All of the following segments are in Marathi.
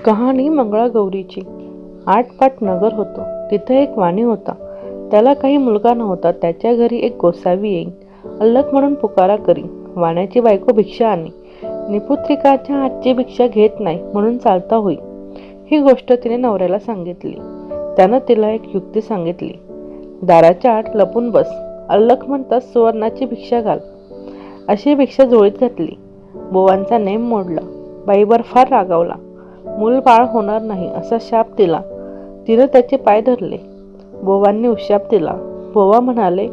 कहाणी मंगळागौरीची. आटपाट नगर होतं. तिथे एक वाणी होता. त्याला काही मुलगा नव्हता. त्याच्या घरी एक गोसावी येई. अल्लख म्हणून पुकारा करी. वाण्याची बायको भिक्षा आणी. निपुत्रिकाच्या हातची भिक्षा घेत नाही म्हणून चालता होई. ही गोष्ट तिने नवऱ्याला सांगितली. त्यानं तिला एक युक्ती सांगितली. दाराच्या आत लपून बस. अल्लख म्हणताच सुवर्णाची भिक्षा घाल. अशी भिक्षा झोळीत घातली. बोवांचा नेम मोडला. बाईवर फार रागावला. मूल बाळ होणार नाही असा शाप दिला. तिनं त्याचे पाय धरले. बोवांनी उशाप दिला. बोवा म्हणाले,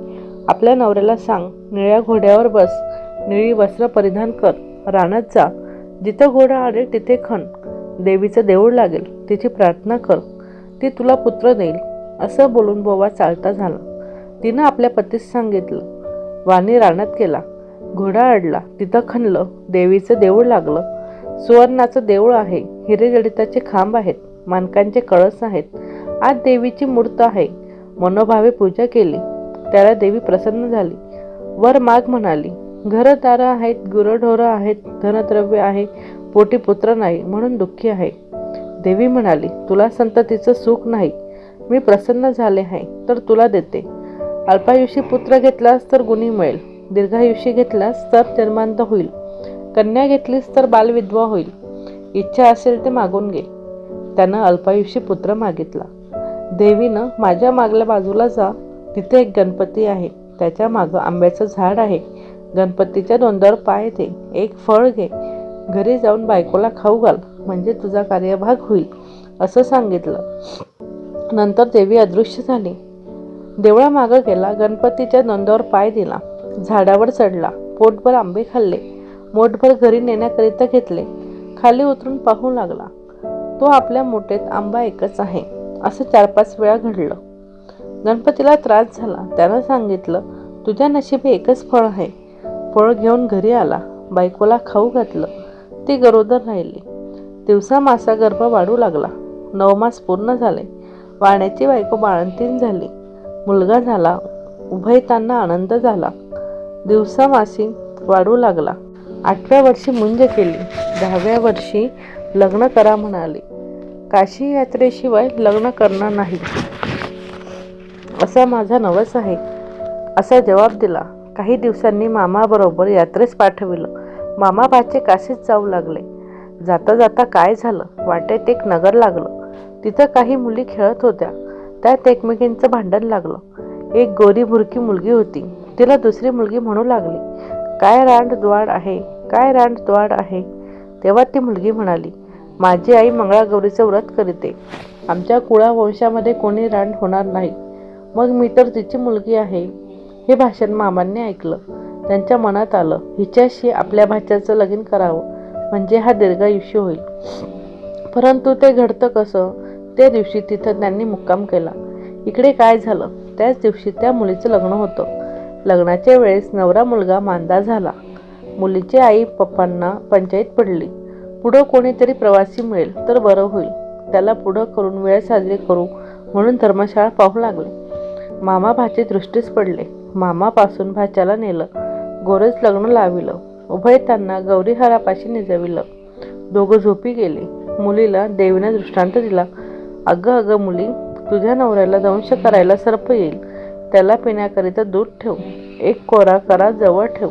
आपल्या नवऱ्याला सांग, निळ्या घोड्यावर बस, निळी वस्त्र परिधान कर, रानात जा, जिथं घोडा आडेल तिथे खण, देवीचं देऊळ लागेल, तिची प्रार्थना कर, ती तुला पुत्र देईल. असं बोलून बोवा चालता झाला. तिनं आपल्या पतीस सांगितलं. वाणी रानात गेला. घोडा अडला, तिथं खणलं, देवीचं देऊळ लागलं. सुवर्णाचं देऊळ आहे. हिरेजडिताचे खांब आहेत. मानकांचे कळस आहेत. आत देवीची मूर्त आहे. मनोभावे पूजा केली. त्याला देवी प्रसन्न झाली. वर माग म्हणाली. घरदारं आहेत, गुरंढोरं आहेत, धनद्रव्य आहे, पोटी पुत्र नाही म्हणून दुःखी आहे. देवी म्हणाली, तुला संततीचं सुख नाही. मी प्रसन्न झाले आहे तर तुला देते. अल्पायुषी पुत्र घेतलास तर गुणी मिळेल. दीर्घायुषी घेतलास तर जन्मांत होईल. कन्या घेतलीस तर बालविधवा होईल. इच्छा असेल ते मागून घे. त्यानं अल्पायुषी पुत्र मागितला. देवीनं, माझ्या मागल्या बाजूला जा, तिथे एक गणपती आहे. त्याच्या मागं आंब्याचं झाड आहे. गणपतीच्या दोंडावर पाय दे, एक फळ घे, घरी जाऊन बायकोला खाऊ घाल, म्हणजे तुझा कार्यभाग होईल, असं सांगितलं. नंतर देवी अदृश्य झाली. देवळामागं गेला. गणपतीच्या दोंडावर पाय दिला. झाडावर चढला. पोटभर आंबे खाल्ले. मोठभर घरी नेण्याकरिता घेतले. खाली उतरून पाहू लागला. तो आपल्या मोठेत आंबा एकच आहे. असं 4-5 वेळा घडलं. गणपतीला त्रास झाला. त्यानं सांगितलं, तुझ्या नशिबी एकच फळ आहे. फळ घेऊन घरी आला. बायकोला खाऊ घातलं. ती गरोदर राहिली. दिवसा मासा गर्भ वाढू लागला. 9 मास पूर्ण झाले. वाण्याची बायको बाळंतीण झाली. मुलगा झाला. उभयतांना आनंद झाला. दिवसा मासी वाढू लागला. 8व्या वर्षी मुंज केली. 10व्या वर्षी लग्न करा म्हणाली. काशी यात्रेशिवाय लग्न करणार नाही असा माझा नवस आहे, असा जबाब दिला. काही दिवसांनी मामाबरोबर यात्रेस पाठविलं. मामा भाचे काशीत जाऊ लागले. जाता जाता काय झालं, वाटेत एक नगर लागलं. तिथं काही मुली खेळत होत्या. त्यात एकमेकींचं भांडण लागलं. एक गोरी भुरकी मुलगी होती. तिला दुसरी मुलगी म्हणू लागली, काय रांड द्वाड आहे, काय रांड द्वाड आहे. तेव्हा ती मुलगी म्हणाली, माझी आई मंगळागौरीचं व्रत करीते. आमच्या कुळावंशामध्ये कोणी रांड होणार नाही. मग मी तर तिची मुलगी आहे. हे भाषण मामांनी ऐकलं. त्यांच्या मनात आलं, हिच्याशी आपल्या भाच्याचं लगीन करावं, म्हणजे हा दीर्घायुष्य होईल. परंतु ते घडतं कसं? त्या दिवशी तिथं त्यांनी मुक्काम केला. इकडे काय झालं? त्याच दिवशी त्या मुलीचं लग्न होतं. लग्नाच्या वेळेस नवरा मुलगा मांदा झाला. मुलीचे आई पप्पांना पंचायत पडली. पुढं कोणीतरी प्रवासी मिळेल तर बरं होईल. त्याला पुढं करून वेळ साजरी करू म्हणून धर्मशाळा पाहू लागले. मामा भाचे दृष्टीस पडले. मामापासून भाच्याला नेलं. गोरेच लग्न लाविलं. उभयतांना गौरीहारापाशी निजविलं. दोघं झोपी गेले. मुलीला देवीने दृष्टांत दिला. अगं अगं मुली, तुझ्या नवऱ्याला दंश करायला सर्प येईल. त्याला पिण्याकरिता दूध ठेव. एक कोरा करा जवळ ठेव.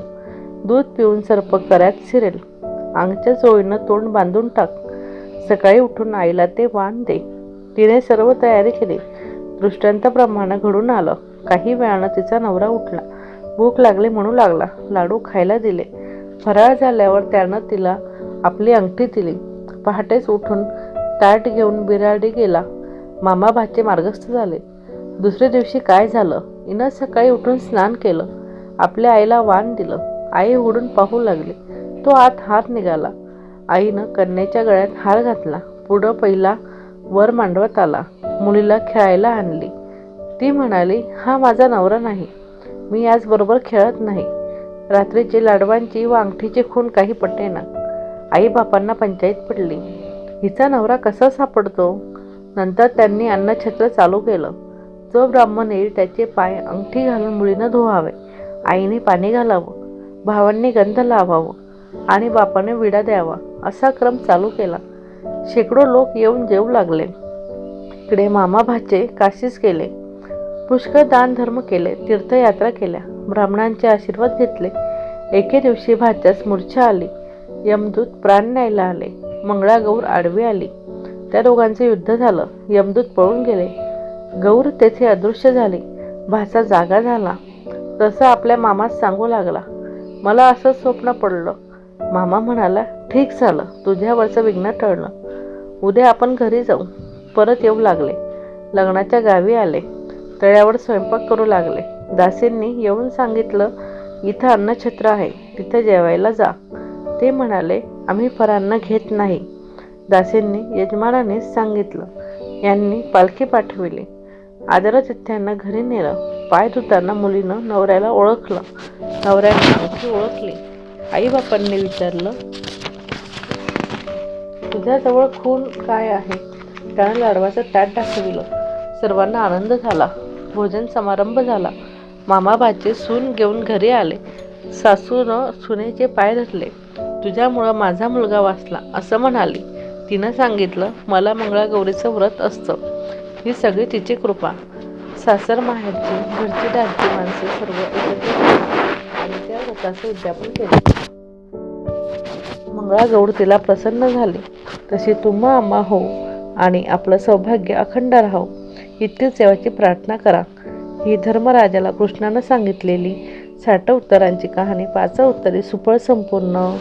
दूध पिऊन सर्प कऱ्यात शिरेल. अंगच्या चोळीनं तोंड बांधून टाक. सकाळी उठून आईला ते वाण दे. तिने सर्व तयारी केली. दृष्टांताप्रमाणे घडून आलं. काही वेळानं तिचा नवरा उठला. भूक लागली म्हणू लागला. लाडू खायला दिले. फराळ झाल्यावर त्यानं तिला आपली अंगठी दिली. पहाटेच उठून ताट घेऊन बिराडी गेला. मामा भाचे मार्गस्थ झाले. दुसऱ्या दिवशी काय झालं? हिनं सकाळी उठून स्नान केलं. आपल्या आईला वाण दिलं. आई उघडून पाहू लागली. तो आत हार निघाला. आईनं कन्येच्या गळ्यात हार घातला. पुढं पहिला वर मांडवत आला. मुलीला खेळायला आणली. ती म्हणाली, हा माझा नवरा नाही. मी याचबरोबर खेळत नाही. रात्रीची लाडवांची व अंगठीची खून काही पटेना. आई बापांना पंचायत पडली. हिचा नवरा कसा सापडतो? नंतर त्यांनी अन्नछत्र चालू केलं. जो ब्राह्मण येईल त्याचे पाय अंगठी घालून मुलीनं धुवावे. आईने पाणी घालावं. भावांनी गंध लावावं आणि बापाने विडा द्यावा. असा क्रम चालू केला. शेकडो लोक येऊन जेवू लागले. इकडे मामा भाचे काशीस गेले. पुष्कळ दान धर्म केले, तीर्थयात्रा केल्या, ब्राह्मणांचे आशीर्वाद घेतले. एके दिवशी भाच्यास मूर्छा आली. यमदूत प्राण न्यायला आले. मंगळागौर आडवी आली. त्या दोघांचे युद्ध झालं. यमदूत पळून गेले. गौर तेथे अदृश्य झाली. भाचा जागा झाला. तसा आपल्या मामास सांगू लागला, मला असं स्वप्न पडलं. मामा म्हणाला, ठीक झालं, तुझ्यावरचं विघ्न टळलं. उद्या आपण घरी जाऊ. परत येऊ लागले. लग्नाच्या गावी आले. तळ्यावर स्वयंपाक करू लागले. दासींनी येऊन सांगितलं, इथं अन्नछत्र आहे, तिथे जेवायला जा. ते म्हणाले, आम्ही परान्न घेत नाही. दासींनी यजमानानेच सांगितलं. यांनी पालखी पाठविली. आदरातिथ्यांना घरी नेलं. पाय धुताना मुलीनं नवऱ्याला ओळखलं. नवऱ्याने आणखी ओळखली. आईबापांनी विचारलं, तुझ्याजवळ खून काय आहे? त्यानं लाडवाचं ताट दाखविलं. सर्वांना आनंद झाला. भोजन समारंभ झाला. मामा भाचे सून घेऊन घरी आले. सासूनं सुनेचे पाय धरले. तुझ्यामुळं माझा मुलगा वाचला असं म्हणाली. तिनं सांगितलं, मला मंगळागौरीचं व्रत असतं. ही सगळी तिची कृपा. सासर माहेरची घरची दारची माणसे सर्व एकत्र झाली आणि त्या व्रताचं उद्यापन केले. मंगळागौर तिला प्रसन्न झाली. तशी तुम्हा आम्हा हो आणि आपलं सौभाग्य अखंड राहो इतकीच देवाची प्रार्थना करा. ही धर्मराजाला कृष्णानं सांगितलेली 60 उत्तरांची कहाणी 5 उत्तरे सुफळ संपूर्ण.